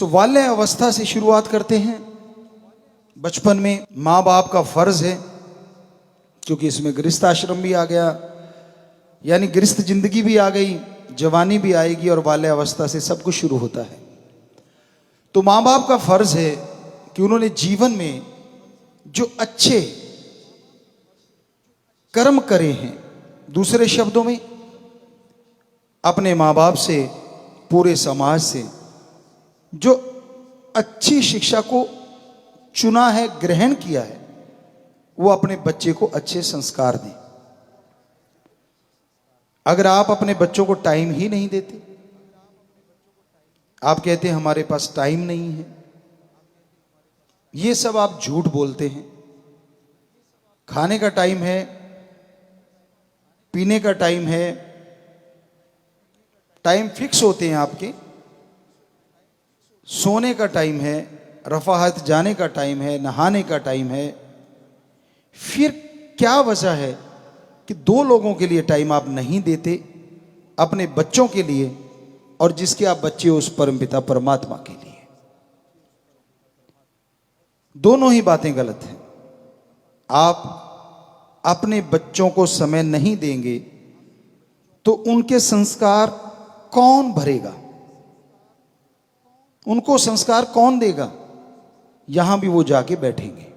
बाल्य अवस्था से शुरुआत करते हैं। बचपन में माँ बाप का फर्ज है, क्योंकि इसमें गृहस्थ आश्रम भी आ गया, यानी गृहस्थ जिंदगी भी आ गई, जवानी भी आएगी और बाल्य अवस्था से सब कुछ शुरू होता है। तो माँ बाप का फर्ज है कि उन्होंने जीवन में जो अच्छे कर्म करे हैं, दूसरे शब्दों में अपने माँ बाप से, पूरे समाज से जो अच्छी शिक्षा को चुना है, ग्रहण किया है, वो अपने बच्चे को अच्छे संस्कार दें। अगर आप अपने बच्चों को टाइम ही नहीं देते, आप कहते हैं हमारे पास टाइम नहीं है, ये सब आप झूठ बोलते हैं। खाने का टाइम है, पीने का टाइम है, टाइम फिक्स होते हैं आपके, सोने का टाइम है, रफाहत जाने का टाइम है, नहाने का टाइम है। फिर क्या वजह है कि दो लोगों के लिए टाइम आप नहीं देते, अपने बच्चों के लिए और जिसके आप बच्चे उस परमपिता परमात्मा के लिए? दोनों ही बातें गलत हैं। आप अपने बच्चों को समय नहीं देंगे तो उनके संस्कार कौन भरेगा? उनको संस्कार कौन देगा? यहां भी वो जाके बैठेंगे।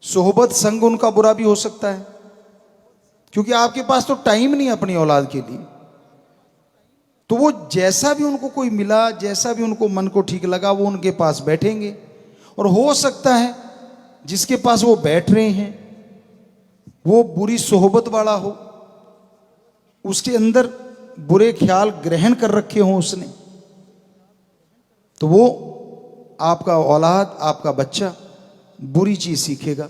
सोहबत संग उनका बुरा भी हो सकता है, क्योंकि आपके पास तो टाइम नहीं अपनी औलाद के लिए। तो वो जैसा भी उनको कोई मिला, जैसा भी उनको मन को ठीक लगा, वो उनके पास बैठेंगे। और हो सकता है जिसके पास वो बैठ रहे हैं वो बुरी सोहबत वाला हो, उसके अंदर बुरे ख्याल ग्रहण कर रखे हों उसने, तो वो आपका औलाद, आपका बच्चा बुरी चीज सीखेगा।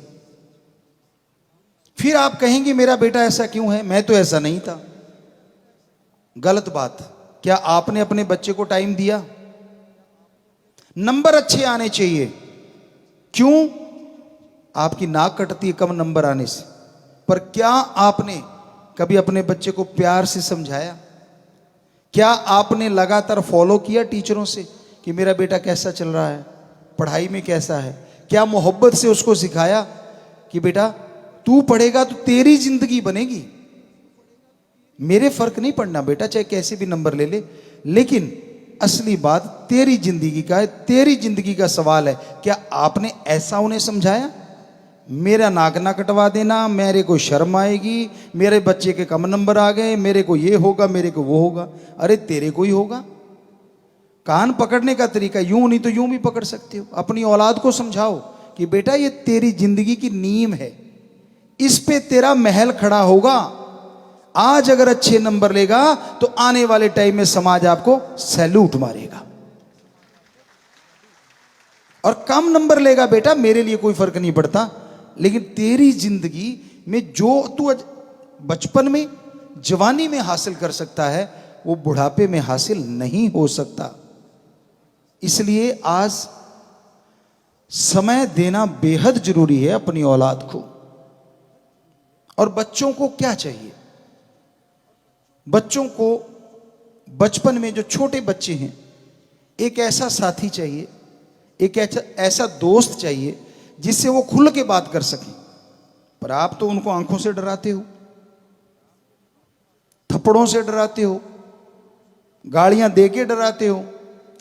फिर आप कहेंगे मेरा बेटा ऐसा क्यों है, मैं तो ऐसा नहीं था। गलत बात। क्या आपने अपने बच्चे को टाइम दिया? नंबर अच्छे आने चाहिए। क्यों? आपकी नाक कटती है कम नंबर आने से, पर क्या आपने कभी अपने बच्चे को प्यार से समझाया? क्या आपने लगातार फॉलो किया टीचरों से कि मेरा बेटा कैसा चल रहा है, पढ़ाई में कैसा है? क्या मोहब्बत से उसको सिखाया कि बेटा तू पढ़ेगा तो तेरी जिंदगी बनेगी, मेरे फर्क नहीं पड़ना बेटा, चाहे कैसे भी नंबर ले ले, लेकिन असली बात तेरी जिंदगी का है, तेरी जिंदगी का सवाल है। क्या आपने ऐसा उन्हें समझाया? मेरा नाक ना कटवा देना, मेरे को शर्म आएगी, मेरे बच्चे के कम नंबर आ गए, मेरे को ये होगा, मेरे को वो होगा। अरे तेरे को ही होगा। कान पकड़ने का तरीका यूं नहीं तो यूं भी पकड़ सकते हो। अपनी औलाद को समझाओ कि बेटा ये तेरी जिंदगी की नींव है, इस पे तेरा महल खड़ा होगा। आज अगर अच्छे नंबर लेगा तो आने वाले टाइम में समाज आपको सैल्यूट मारेगा, और कम नंबर लेगा बेटा मेरे लिए कोई फर्क नहीं पड़ता, लेकिन तेरी जिंदगी में जो तू बचपन में, जवानी में हासिल कर सकता है वो बुढ़ापे में हासिल नहीं हो सकता। इसलिए आज समय देना बेहद जरूरी है अपनी औलाद को। और बच्चों को क्या चाहिए? बच्चों को बचपन में, जो छोटे बच्चे हैं, एक ऐसा साथी चाहिए, एक ऐसा दोस्त चाहिए जिससे वो खुल के बात कर सके। पर आप तो उनको आंखों से डराते हो, थप्पड़ों से डराते हो, गालियां दे के डराते हो,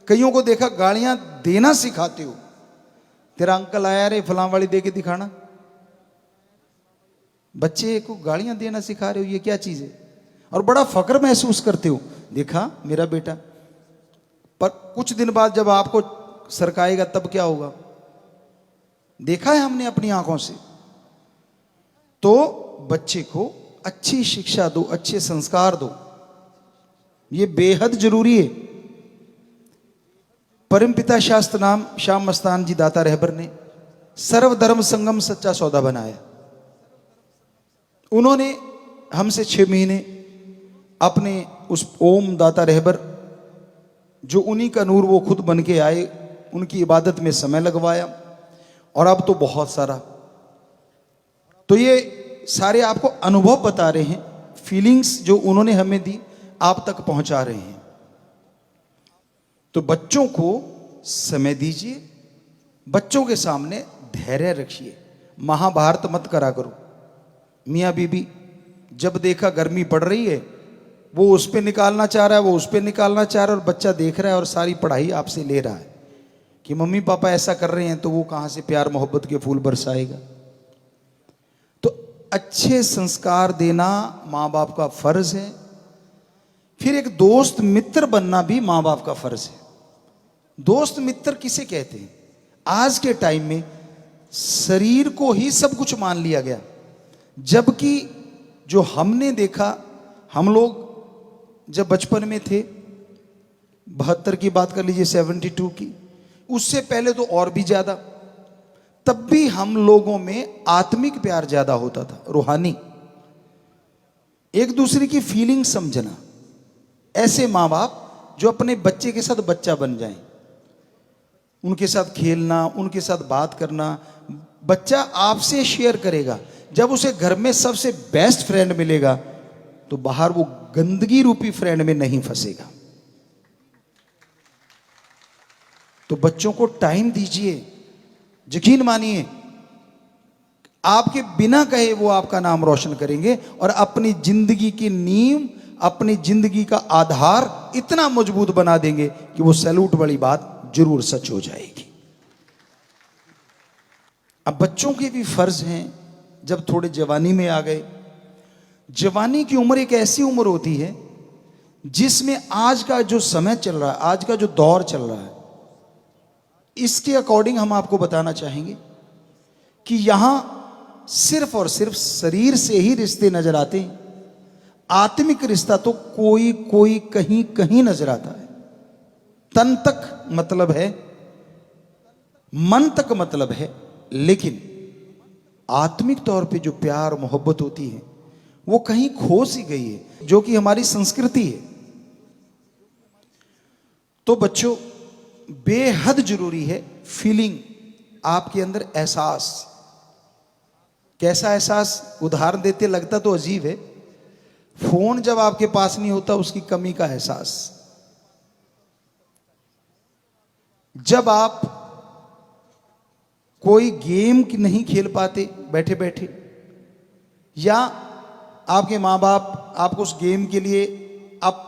कईयों को देखा गालियां देना सिखाते हो। तेरा अंकल आया रे, फलां वाली दे के दिखाना। बच्चे को गालियां देना सिखा रहे हो, ये क्या चीज है? और बड़ा फक्र महसूस करते हो, देखा मेरा बेटा। पर कुछ दिन बाद जब आपको सरकाएगा तब क्या होगा? देखा है हमने अपनी आंखों से। तो बच्चे को अच्छी शिक्षा दो, अच्छे संस्कार दो, ये बेहद जरूरी है। परमपिता शास्त्र नाम श्याम मस्तान जी दाता रहबर ने सर्वधर्म संगम सच्चा सौदा बनाया। उन्होंने हमसे 6 महीने अपने उस ओम दाता रहबर, जो उन्हीं का नूर वो खुद बन के आए, उनकी इबादत में समय लगवाया। और अब तो बहुत सारा, तो ये सारे आपको अनुभव बता रहे हैं, फीलिंग्स जो उन्होंने हमें दी आप तक पहुंचा रहे हैं। तो बच्चों को समय दीजिए, बच्चों के सामने धैर्य रखिए। महाभारत मत करा करो। मियाँ बीबी जब देखा गर्मी पड़ रही है, वो उस पे निकालना चाह रहा है, वो उस पे निकालना चाह रहा है, और बच्चा देख रहा है और सारी पढ़ाई आपसे ले रहा है कि मम्मी पापा ऐसा कर रहे हैं, तो वो कहाँ से प्यार मोहब्बत के फूल बरसाएगा। तो अच्छे संस्कार देना माँ बाप का फर्ज है। फिर एक दोस्त मित्र बनना भी माँ बाप का फर्ज है। दोस्त मित्र किसे कहते हैं? आज के टाइम में शरीर को ही सब कुछ मान लिया गया, जबकि जो हमने देखा, हम लोग जब बचपन में थे, 72 की बात कर लीजिए, 72 की, उससे पहले तो और भी ज्यादा, तब भी हम लोगों में आत्मिक प्यार ज्यादा होता था, रूहानी, एक दूसरे की फीलिंग समझना। ऐसे माँ बाप जो अपने बच्चे के साथ बच्चा बन जाएं, उनके साथ खेलना, उनके साथ बात करना। बच्चा आपसे शेयर करेगा। जब उसे घर में सबसे बेस्ट फ्रेंड मिलेगा, तो बाहर वो गंदगी रूपी फ्रेंड में नहीं फंसेगा। तो बच्चों को टाइम दीजिए। यकीन मानिए, आपके बिना कहे वो आपका नाम रोशन करेंगे और अपनी जिंदगी की नींव, अपनी जिंदगी का आधार इतना मजबूत बना देंगे कि वो सैल्यूट वाली बात जरूर सच हो जाएगी। अब बच्चों के भी फर्ज हैं, जब थोड़े जवानी में आ गए। जवानी की उम्र एक ऐसी उम्र होती है जिसमें आज का जो समय चल रहा है, आज का जो दौर चल रहा है, इसके अकॉर्डिंग हम आपको बताना चाहेंगे कि यहां सिर्फ और सिर्फ शरीर से ही रिश्ते नजर आते हैं। आत्मिक रिश्ता तो कोई कोई कहीं कहीं नजर आता है। तन तक मतलब है, मन तक मतलब है, लेकिन आत्मिक तौर पे जो प्यार मोहब्बत होती है वो कहीं खो सी गई है, जो कि हमारी संस्कृति है। तो बच्चों, बेहद जरूरी है फीलिंग, आपके अंदर एहसास। कैसा एहसास? उदाहरण देते लगता तो अजीब है, फोन जब आपके पास नहीं होता उसकी कमी का एहसास। जब आप कोई गेम नहीं खेल पाते बैठे बैठे, या आपके माँ बाप आपको उस गेम के लिए अप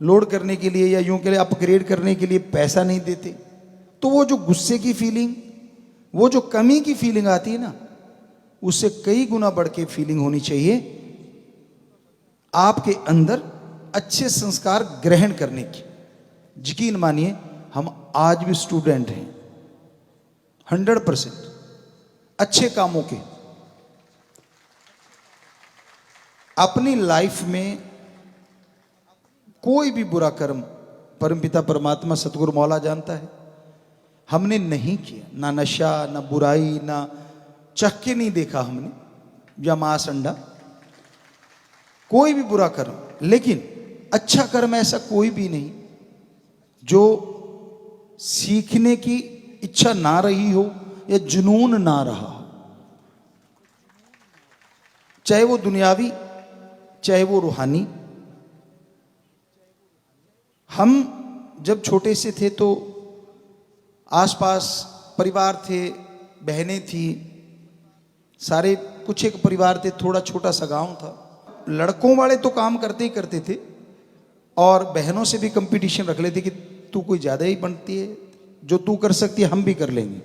लोड करने के लिए या यूं के लिए अपग्रेड करने के लिए पैसा नहीं देते, तो वो जो गुस्से की फीलिंग, वो जो कमी की फीलिंग आती है ना, उससे कई गुना बढ़ के फीलिंग होनी चाहिए आपके अंदर अच्छे संस्कार ग्रहण करने की। यकीन मानिए, हम आज भी स्टूडेंट हैं 100% अच्छे कामों के। अपनी लाइफ में कोई भी बुरा कर्म परमपिता परमात्मा सतगुरु मौला जानता है, हमने नहीं किया। ना नशा, ना बुराई, ना चख के नहीं देखा हमने, या मांस अंडा, कोई भी बुरा कर्म। लेकिन अच्छा कर्म ऐसा कोई भी नहीं जो सीखने की इच्छा ना रही हो या जुनून ना रहा हो, चाहे वो दुनियावी चाहे वो रूहानी। हम जब छोटे से थे तो आसपास परिवार थे, बहनें थी, सारे कुछ एक परिवार थे, थोड़ा छोटा सा गांव था। लड़कों वाले तो काम करते ही करते थे और बहनों से भी कंपटीशन रख लेते कि तू कोई ज़्यादा ही बनती है, जो तू कर सकती है हम भी कर लेंगे।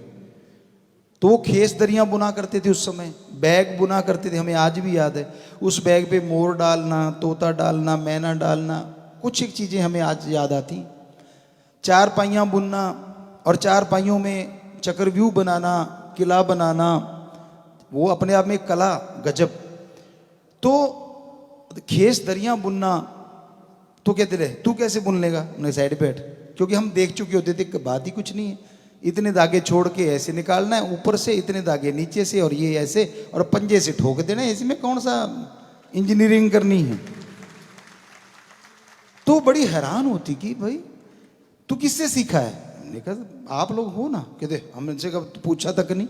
तो वो खेस दरियाँ बुना करते थे उस समय, बैग बुना करते थे, हमें आज भी याद है। उस बैग पे मोर डालना, तोता डालना, मैना डालना, कुछ एक चीज़ें हमें आज याद आती। चार पाइयाँ बुनना और चार पाइयों में चक्रव्यूह बनाना, किला बनाना, वो अपने आप में एक कला गजब। तो खेस दरियाँ बुनना, तो कहते रहे तू कैसे बुन लेगा, हमने साइड पे हट, क्योंकि हम देख चुके होते थे कि बात ही कुछ नहीं है, इतने धागे छोड़ के ऐसे निकालना है ऊपर से, इतने धागे नीचे से, और ये ऐसे, और पंजे से ठोक देना है, इसमें कौन सा इंजीनियरिंग करनी है। तो बड़ी हैरान होती कि भाई तू किससे सीखा है। हमने कहा आप लोग हो ना, कहते हमने कब पूछा तक नहीं।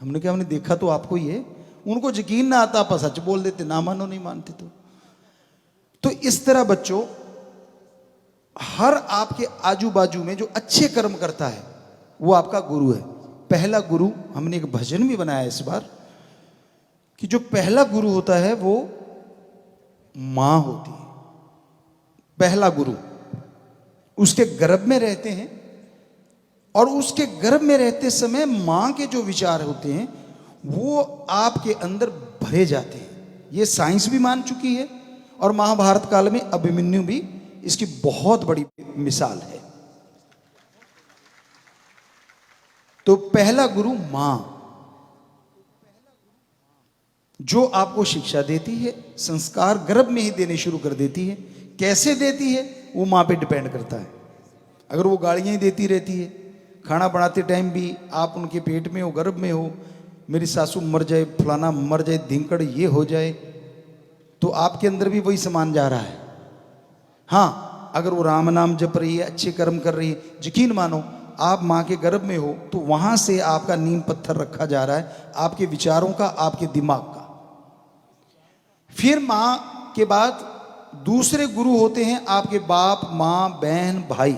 हमने कहा हमने देखा तो आपको ही है। उनको यकीन ना आता, आप सच बोल देते, ना मानो नहीं मानते। तो इस तरह बच्चों, हर आपके आजू बाजू में जो अच्छे कर्म करता है वो आपका गुरु है। पहला गुरु, हमने एक भजन भी बनाया इस बार, कि जो पहला गुरु होता है वो मां होती है। पहला गुरु उसके गर्भ में रहते हैं, और उसके गर्भ में रहते समय मां के जो विचार होते हैं वो आपके अंदर भरे जाते हैं। ये साइंस भी मान चुकी है, और महाभारत काल में अभिमन्यु भी इसकी बहुत बड़ी मिसाल है। तो पहला गुरु मां, जो आपको शिक्षा देती है, संस्कार गर्भ में ही देने शुरू कर देती है। कैसे देती है वो मां पे डिपेंड करता है। अगर वो गालियां ही देती रहती है, खाना बनाते टाइम भी आप उनके पेट में हो, गर्भ में हो, मेरी सासू मर जाए, फलाना मर जाए, धिंकड़ ये हो जाए, तो आपके अंदर भी वही समान जा रहा है। हाँ, अगर वो राम नाम जप रही है, अच्छे कर्म कर रही है, यकीन मानो आप माँ के गर्भ में हो तो वहां से आपका नींव पत्थर रखा जा रहा है, आपके विचारों का, आपके दिमाग का। फिर माँ के बाद दूसरे गुरु होते हैं आपके बाप, माँ, बहन, भाई,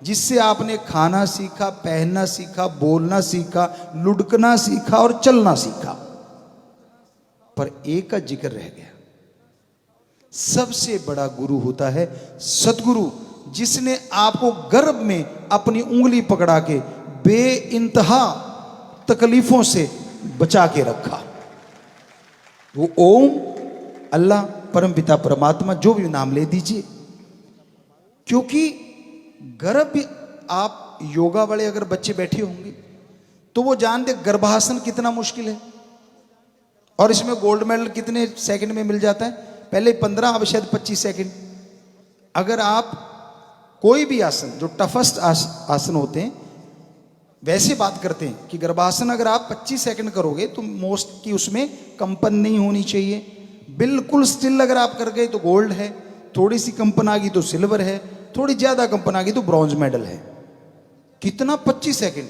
जिससे आपने खाना सीखा, पहनना सीखा, बोलना सीखा, लुढ़कना सीखा और चलना सीखा। पर एक का जिक्र रह गया, सबसे बड़ा गुरु होता है सतगुरु, जिसने आपको गर्भ में अपनी उंगली पकड़ा के बेइंतहा तकलीफों से बचा के रखा। वो ओम, अल्लाह, परमपिता परमात्मा, जो भी नाम ले दीजिए। क्योंकि गर्भ, आप योगा वाले अगर बच्चे बैठे होंगे तो वो जानते गर्भासन कितना मुश्किल है, और इसमें गोल्ड मेडल कितने सेकंड में मिल जाता है। पहले 15, अब शायद 25 सेकंड। अगर आप कोई भी आसन, जो टफेस्ट आसन होते हैं, वैसे बात करते हैं कि गर्भासन अगर आप 25 सेकंड करोगे तो मोस्ट की उसमें कंपन नहीं होनी चाहिए। बिल्कुल स्टिल अगर आप कर गए तो गोल्ड है, थोड़ी सी कंपन आ गई तो सिल्वर है, थोड़ी ज्यादा कंपन आ गई तो ब्रॉन्ज मेडल है। कितना? 25 सेकंड।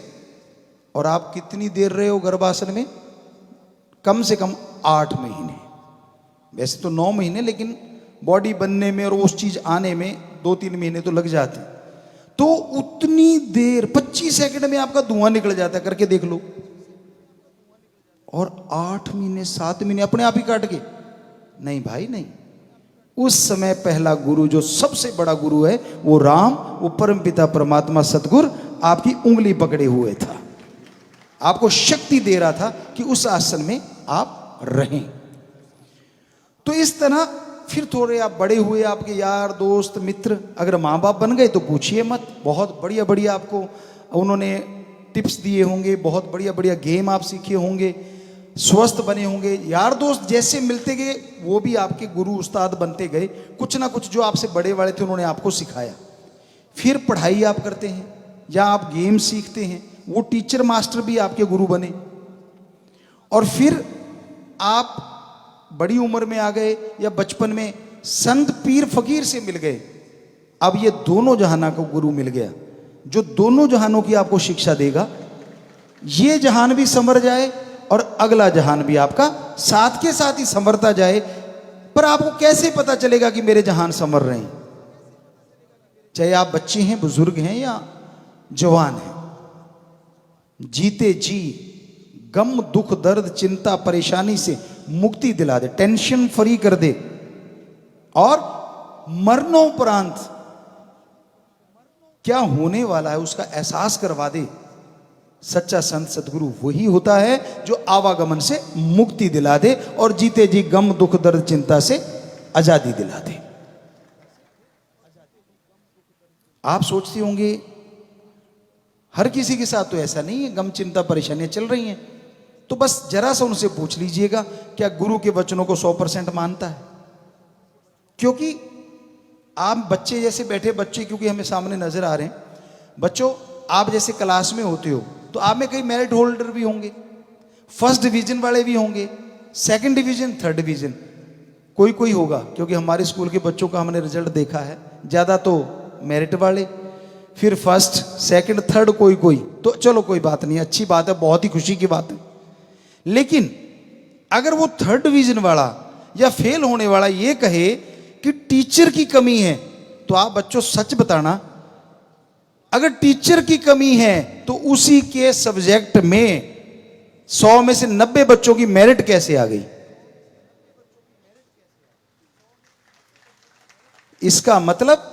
और आप कितनी देर रहे हो गर्भासन में? कम से कम 8 महीने। वैसे तो 9 महीने, लेकिन बॉडी बनने में और उस चीज आने में 2-3 महीने तो लग जाते। तो उतनी देर 25 सेकंड में आपका धुआं निकल जाता है, करके देख लो। और 8 महीने 7 महीने अपने आप ही काट के? नहीं भाई नहीं। उस समय पहला गुरु, जो सबसे बड़ा गुरु है, वो राम, वो परमपिता परमात्मा सतगुरु आपकी उंगली पकड़े हुए था, आपको शक्ति दे रहा था कि उस आसन में आप रहें। तो इस तरह फिर थोड़े आप बड़े हुए, आपके यार दोस्त मित्र अगर माँ बाप बन गए तो पूछिए मत। बहुत बढ़िया बढ़िया आपको उन्होंने टिप्स दिए होंगे, बहुत बढ़िया बढ़िया गेम आप सीखे होंगे, स्वस्थ बने होंगे। यार दोस्त जैसे मिलते गए वो भी आपके गुरु उस्ताद बनते गए। कुछ ना कुछ जो आपसे बड़े वाले थे उन्होंने आपको सिखाया। फिर पढ़ाई आप करते हैं या आप गेम सीखते हैं, वो टीचर मास्टर भी आपके गुरु बने। और फिर आप बड़ी उम्र में आ गए या बचपन में संत पीर फकीर से मिल गए। अब ये दोनों जहाना का गुरु मिल गया, जो दोनों जहानों की आपको शिक्षा देगा। ये जहान भी संवर जाए और अगला जहान भी आपका साथ के साथ ही संवरता जाए। पर आपको कैसे पता चलेगा कि मेरे जहान संवर रहे हैं? चाहे आप बच्चे हैं, बुजुर्ग हैं या जवान हैं, जीते जी गम, दुख, दर्द, चिंता, परेशानी से मुक्ति दिला दे, टेंशन फ्री कर दे, और मरणोपरांत क्या होने वाला है उसका एहसास करवा दे। सच्चा संत सदगुरु वही होता है जो आवागमन से मुक्ति दिला दे और जीते जी गम, दुख, दर्द, चिंता से आजादी दिला दे। आप सोचते होंगे हर किसी के साथ तो ऐसा नहीं है, गम, चिंता, परेशानियां चल रही हैं। तो बस जरा सा उनसे पूछ लीजिएगा, क्या गुरु के वचनों को 100% मानता है? क्योंकि आप बच्चे जैसे बैठे, बच्चे क्योंकि हमें सामने नजर आ रहे हैं। बच्चों, आप जैसे क्लास में होते हो तो आप में कई मेरिट होल्डर भी होंगे, फर्स्ट डिवीजन वाले भी होंगे, सेकंड डिवीजन, थर्ड डिवीजन, कोई कोई होगा। क्योंकि हमारे स्कूल के बच्चों का हमने रिजल्ट देखा है, ज्यादा तो मेरिट वाले, फिर फर्स्ट, सेकंड, थर्ड, कोई कोई। तो चलो कोई बात नहीं, अच्छी बात है, बहुत ही खुशी की बात है। लेकिन अगर वो थर्ड डिवीजन वाला या फेल होने वाला ये कहे कि टीचर की कमी है, तो आप बच्चों सच बताना, अगर टीचर की कमी है तो उसी के सब्जेक्ट में 100 में से 90 बच्चों की मेरिट कैसे आ गई? इसका मतलब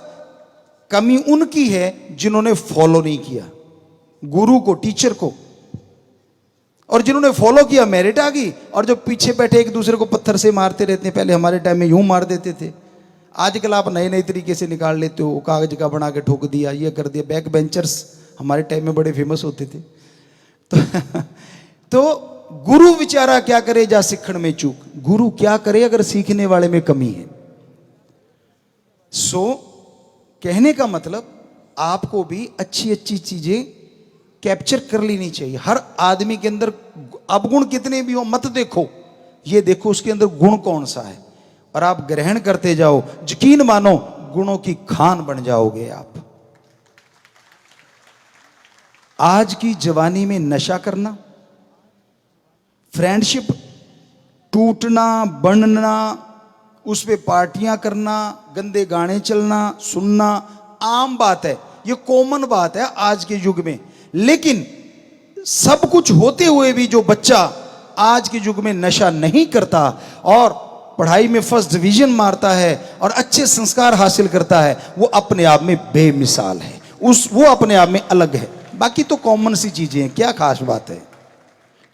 कमी उनकी है जिन्होंने फॉलो नहीं किया गुरु को, टीचर को, और जिन्होंने फॉलो किया मेरिट आ गई। और जो पीछे बैठे एक दूसरे को पत्थर से मारते रहते हैं, पहले हमारे टाइम में यूं मार देते थे, आजकल आप नए नए तरीके से निकाल लेते हो, कागज का बना के ठोक दिया, ये कर दिया। बैक बेंचर्स हमारे टाइम में बड़े फेमस होते थे। तो गुरु विचारा क्या करे जा सिखण में चूक, गुरु क्या करे अगर सीखने वाले में कमी है। सो कहने का मतलब आपको भी अच्छी अच्छी चीजें कैप्चर कर लेनी चाहिए। हर आदमी के अंदर अवगुण कितने भी हो मत देखो, ये देखो उसके अंदर गुण कौन सा है, और आप ग्रहण करते जाओ। यकीन मानो गुणों की खान बन जाओगे आप। आज की जवानी में नशा करना, फ्रेंडशिप टूटना बनना, उस पे पार्टियां करना, गंदे गाने चलना सुनना आम बात है, ये कॉमन बात है आज के युग में। लेकिन सब कुछ होते हुए भी जो बच्चा आज के युग में नशा नहीं करता और पढ़ाई में फर्स्ट डिवीजन मारता है और अच्छे संस्कार हासिल करता है, वो अपने आप में बेमिसाल है। वो अपने आप में अलग है। बाकी तो कॉमन सी चीजें हैं, क्या खास बात है।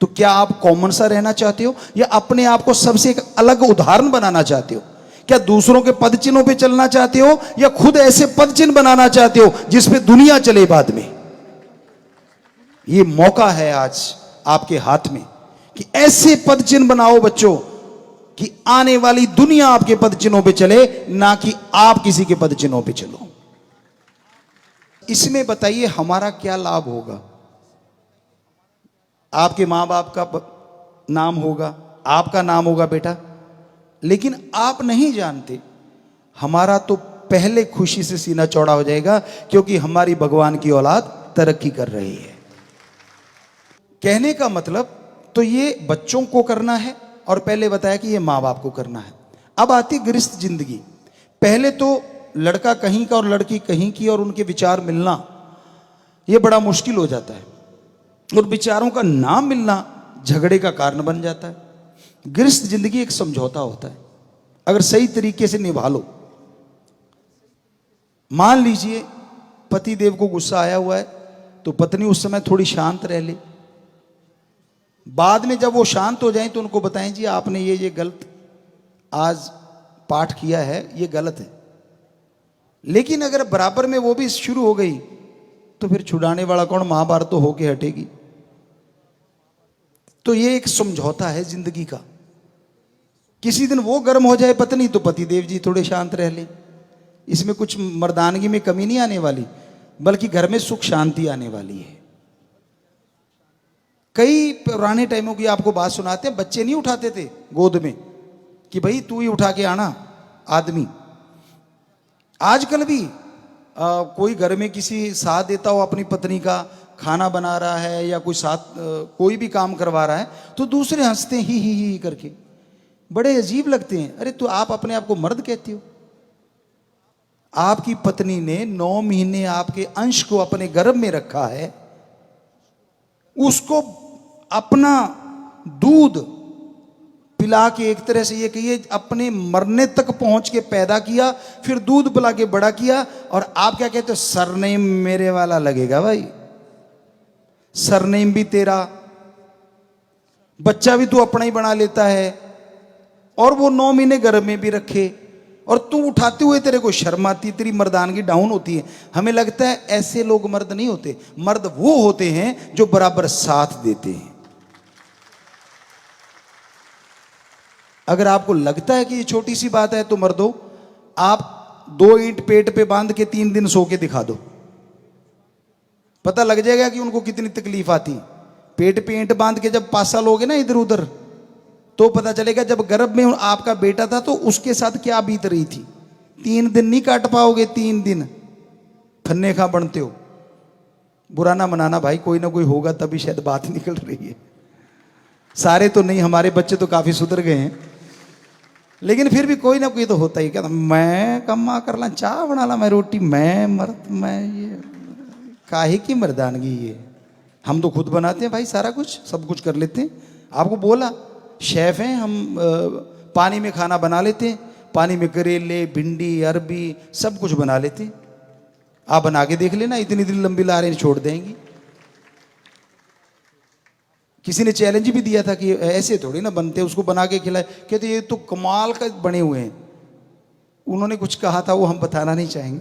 तो क्या आप कॉमन सा रहना चाहते हो या अपने आप को सबसे एक अलग उदाहरण बनाना चाहते हो? क्या दूसरों के पद चिन्हों पे चलना चाहते हो या खुद ऐसे पद चिन्ह बनाना चाहते हो जिस पे दुनिया चले बाद में? ये मौका है आज आपके हाथ में कि ऐसे पद चिन्ह बनाओ बच्चों कि आने वाली दुनिया आपके पद चिन्हों पे चले, ना कि आप किसी के पद चिन्हों पे चलो। इसमें बताइए हमारा क्या लाभ होगा? आपके मां बाप का नाम होगा, आपका नाम होगा बेटा, लेकिन आप नहीं जानते हमारा तो पहले खुशी से सीना चौड़ा हो जाएगा क्योंकि हमारी भगवान की औलाद तरक्की कर रही है। कहने का मतलब तो ये बच्चों को करना है और पहले बताया कि ये माँ बाप को करना है। अब आती गृहस्थ जिंदगी। पहले तो लड़का कहीं का और लड़की कहीं की और उनके विचार मिलना ये बड़ा मुश्किल हो जाता है और विचारों का ना मिलना झगड़े का कारण बन जाता है। गृहस्थ जिंदगी एक समझौता होता है, अगर सही तरीके से निभा लो। मान लीजिए पति देव को गुस्सा आया हुआ है तो पत्नी उस समय थोड़ी शांत रह ले, बाद में जब वो शांत हो जाएं तो उनको बताएं जी आपने ये गलत आज पाठ किया है, ये गलत है। लेकिन अगर बराबर में वो भी शुरू हो गई तो फिर छुड़ाने वाला कौन? महाभारत तो होके हटेगी। तो ये एक समझौता है जिंदगी का। किसी दिन वो गर्म हो जाए पत्नी तो पति देव जी थोड़े शांत रह लें। इसमें कुछ मर्दानगी में कमी नहीं आने वाली, बल्कि घर में सुख शांति आने वाली है। कई पुराने टाइमों की आपको बात सुनाते हैं, बच्चे नहीं उठाते थे गोद में कि भाई तू ही उठा के आना आदमी। आजकल भी कोई घर में किसी साथ देता हो अपनी पत्नी का, खाना बना रहा है या कोई साथ कोई भी काम करवा रहा है तो दूसरे हंसते हैं ही करके, बड़े अजीब लगते हैं। अरे तो आप अपने आप को मर्द कहते हो? आपकी पत्नी ने 9 महीने आपके अंश को अपने गर्भ में रखा है, उसको अपना दूध पिला के, एक तरह से ये कहिए अपने मरने तक पहुंच के पैदा किया, फिर दूध पिला के बड़ा किया, और आप क्या कहते हो? सरनेम मेरे वाला लगेगा भाई, सरनेम भी तेरा, बच्चा भी तू अपना ही बना लेता है, और वो 9 महीने गर्भ में भी रखे, और तू उठाते हुए तेरे को शर्म आती, तेरी मर्दानगी डाउन होती है। हमें लगता है ऐसे लोग मर्द नहीं होते। मर्द वो होते हैं जो बराबर साथ देते हैं। अगर आपको लगता है कि ये छोटी सी बात है तो मर्दों, आप 2 ईंट पेट पे बांध के 3 दिन सो के दिखा दो, पता लग जाएगा कि उनको कितनी तकलीफ आती। पेट पे ईंट बांध के जब पासा लोगे ना इधर उधर, तो पता चलेगा जब गर्भ में आपका बेटा था तो उसके साथ क्या बीत रही थी। 3 दिन नहीं काट पाओगे, 3 दिन फन्ने खा बनते हो। बुरा ना मनाना भाई, कोई ना कोई होगा तभी शायद बात निकल रही है। सारे तो नहीं, हमारे बच्चे तो काफी सुधर गए हैं, लेकिन फिर भी कोई ना कोई तो होता ही, कहता मैं कमा कर ला, चाह बना ला, मैं रोटी, मैं मर्द, मैं ये काहे की मर्दानगी ये। हम तो खुद बनाते हैं भाई, सारा कुछ सब कुछ कर लेते हैं। आपको बोला शेफ हैं हम, पानी में खाना बना लेते हैं, पानी में करेले, भिंडी, अरबी सब कुछ बना लेते हैं। आप बना के देख लेना, इतनी इतनी लंबी लारें छोड़ देंगी। किसी ने चैलेंज भी दिया था कि ऐसे थोड़ी ना बनते, उसको बना के खिलाए, कहते ये तो कमाल का बने हुए हैं। उन्होंने कुछ कहा था वो हम बताना नहीं चाहेंगे,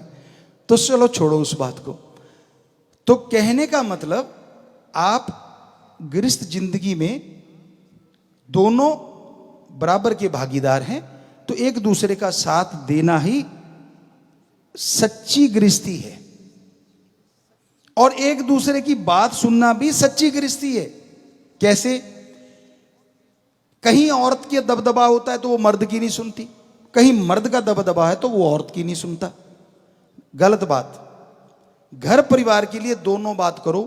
तो चलो छोड़ो उस बात को। तो कहने का मतलब आप गृहस्थ जिंदगी में दोनों बराबर के भागीदार हैं, तो एक दूसरे का साथ देना ही सच्ची गृहस्थी है, और एक दूसरे की बात सुनना भी सच्ची गृहस्थी है। कैसे? कहीं औरत के दबदबा होता है तो वो मर्द की नहीं सुनती, कहीं मर्द का दबदबा है तो वो औरत की नहीं सुनता। गलत बात। घर परिवार के लिए दोनों बात करो,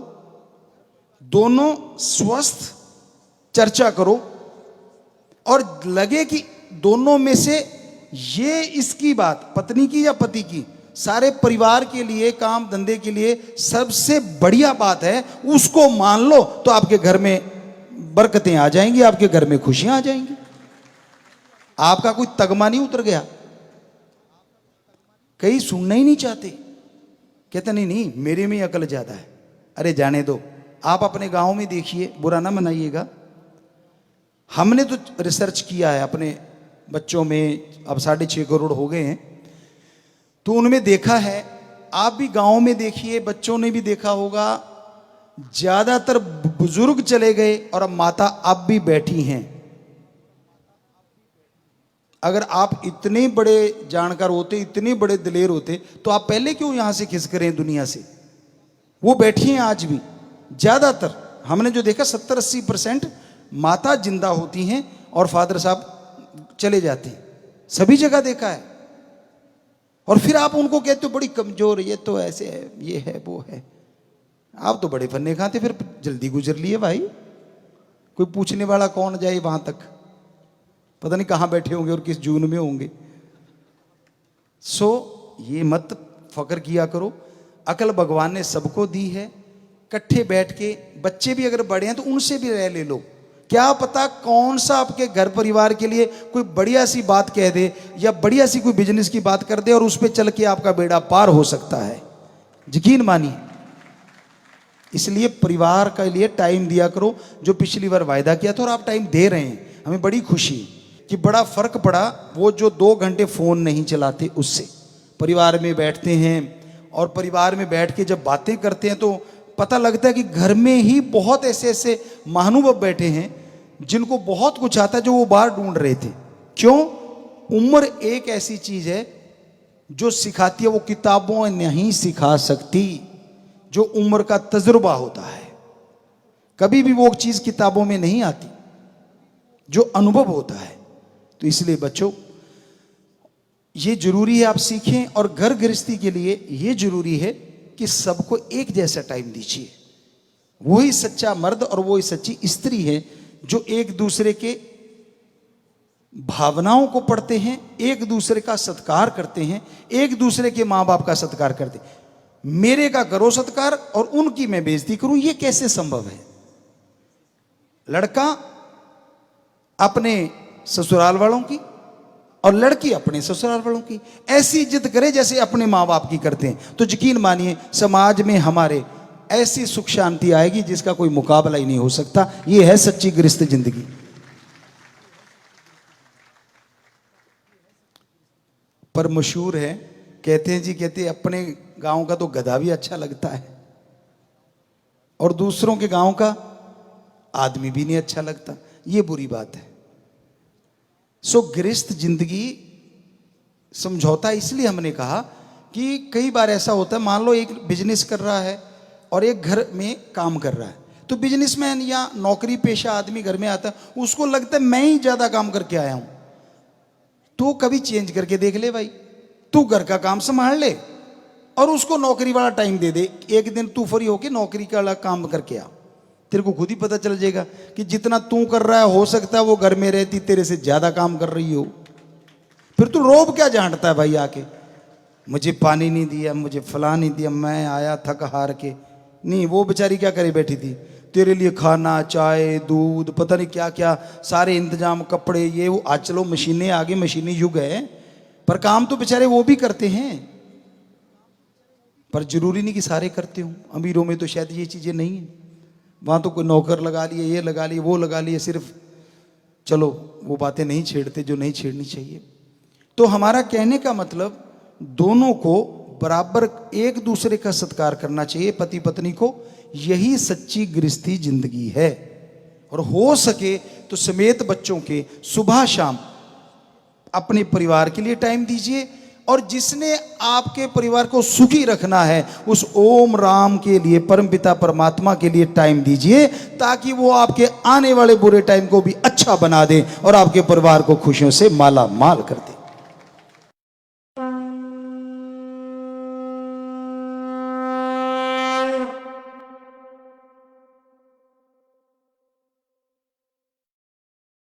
दोनों स्वस्थ चर्चा करो, और लगे कि दोनों में से ये इसकी बात, पत्नी की या पति की, सारे परिवार के लिए, काम धंधे के लिए सबसे बढ़िया बात है, उसको मान लो, तो आपके घर में बरकतें आ जाएंगी, आपके घर में खुशियां आ जाएंगी। आपका कोई तगमा नहीं उतर गया। कई सुनना ही नहीं चाहते, कहते नहीं नहीं मेरे में अकल ज्यादा है। अरे जाने दो। आप अपने गांव में देखिए, बुरा ना मनाइएगा, हमने तो रिसर्च किया है अपने बच्चों में, अब 6.5 करोड़ हो गए हैं, तो उनमें देखा है, आप भी गांव में देखिए, बच्चों ने भी देखा होगा, ज्यादातर बुजुर्ग चले गए और अब माता अब भी बैठी हैं। अगर आप इतने बड़े जानकार होते, इतने बड़े दिलेर होते, तो आप पहले क्यों यहां से खिसक दुनिया से? वो बैठी हैं आज भी। ज्यादातर हमने जो देखा 70-80% माता जिंदा होती हैं और फादर साहब चले जाते हैं, सभी जगह देखा है। और फिर आप उनको कहते हो बड़ी कमजोर, ये तो ऐसे है, ये है, वो है। आप तो बड़े फन्ने खाते, फिर जल्दी गुजर लिए भाई। कोई पूछने वाला कौन जाए वहां तक, पता नहीं कहां बैठे होंगे और किस जून में होंगे। ये मत फकर किया करो, अकल भगवान ने सबको दी है। इकट्ठे बैठ के, बच्चे भी अगर बड़े हैं तो उनसे भी राय ले लो। क्या पता कौन सा आपके घर परिवार के लिए कोई बढ़िया सी बात कह दे, या बढ़िया सी कोई बिजनेस की बात कर दे, और उस पर चल के आपका बेड़ा पार हो सकता है। यकीन मानिए। इसलिए परिवार के लिए टाइम दिया करो, जो पिछली बार वायदा किया था और आप टाइम दे रहे हैं। हमें बड़ी खुशी कि बड़ा फर्क पड़ा, वो जो 2 घंटे फोन नहीं चलाते उससे। परिवार में बैठते हैं, और परिवार में बैठ के जब बातें करते हैं तो पता लगता है कि घर में ही बहुत ऐसे ऐसे महानुभव बैठे हैं जिनको बहुत कुछ आता है, जो वो बाहर ढूंढ रहे थे। क्यों? उम्र एक ऐसी चीज है जो सिखाती है, वो किताबों नहीं सिखा सकती। जो उम्र का तजुर्बा होता है, कभी भी वो चीज किताबों में नहीं आती, जो अनुभव होता है। तो इसलिए बच्चों, ये जरूरी है आप सीखें, और घर गृहस्थी के लिए ये जरूरी है कि सबको एक जैसा टाइम दीजिए। वही सच्चा मर्द और वही सच्ची स्त्री है जो एक दूसरे के भावनाओं को पढ़ते हैं, एक दूसरे का सत्कार करते हैं, एक दूसरे के मां बाप का सत्कार करते हैं। मेरे का करो सत्कार और उनकी मैं बेइज्जती करूं, ये कैसे संभव है? लड़का अपने ससुराल वालों की और लड़की अपने ससुराल वालों की ऐसी इज्जत करे जैसे अपने मां बाप की करते हैं, तो यकीन मानिए समाज में हमारे ऐसी सुख शांति आएगी जिसका कोई मुकाबला ही नहीं हो सकता। ये है सच्ची गृहस्थ जिंदगी। पर मशहूर है, कहते हैं जी, कहते हैं अपने गांव का तो गधा भी अच्छा लगता है और दूसरों के गांव का आदमी भी नहीं अच्छा लगता। ये बुरी बात है। गृहस्थ जिंदगी समझौता इसलिए हमने कहा कि कई बार ऐसा होता है, मान लो एक बिजनेस कर रहा है और एक घर में काम कर रहा है, तो बिजनेसमैन या नौकरी पेशा आदमी घर में आता है, उसको लगता है मैं ही ज्यादा काम करके आया हूं। तो कभी चेंज करके देख ले भाई, तू घर का काम संभाल ले और उसको नौकरी वाला टाइम दे दे। एक दिन तू फ्री होके नौकरी वाला काम करके आ, तेरे को खुद ही पता चल जाएगा कि जितना तू कर रहा है हो सकता है वो घर में रहती तेरे से ज्यादा काम कर रही हो। फिर तू रोब क्या झांटता है भाई आके, मुझे पानी नहीं दिया, मुझे फला नहीं दिया, मैं आया थक हार के। नहीं, वो बेचारी क्या करे बैठी थी, तेरे लिए खाना, चाय, दूध, पता नहीं क्या क्या सारे इंतजाम, कपड़े, ये वो। आज चलो मशीनें आ गई, मशीनी युग है, पर काम तो बेचारे वो भी करते हैं। पर जरूरी नहीं कि सारे करते हो, अमीरों में तो शायद ये चीजें नहीं है, वहां तो कोई नौकर लगा लिए, ये लगा लिए, वो लगा लिए, सिर्फ चलो वो बातें नहीं छेड़ते जो नहीं छेड़नी चाहिए। तो हमारा कहने का मतलब, दोनों को बराबर एक दूसरे का सत्कार करना चाहिए, पति पत्नी को। यही सच्ची गृहस्थी जिंदगी है। और हो सके तो समेत बच्चों के सुबह शाम अपने परिवार के लिए टाइम दीजिए, और जिसने आपके परिवार को सुखी रखना है उस ओम राम के लिए, परमपिता परमात्मा के लिए टाइम दीजिए, ताकि वो आपके आने वाले बुरे टाइम को भी अच्छा बना दे और आपके परिवार को खुशियों से माला माल कर दे।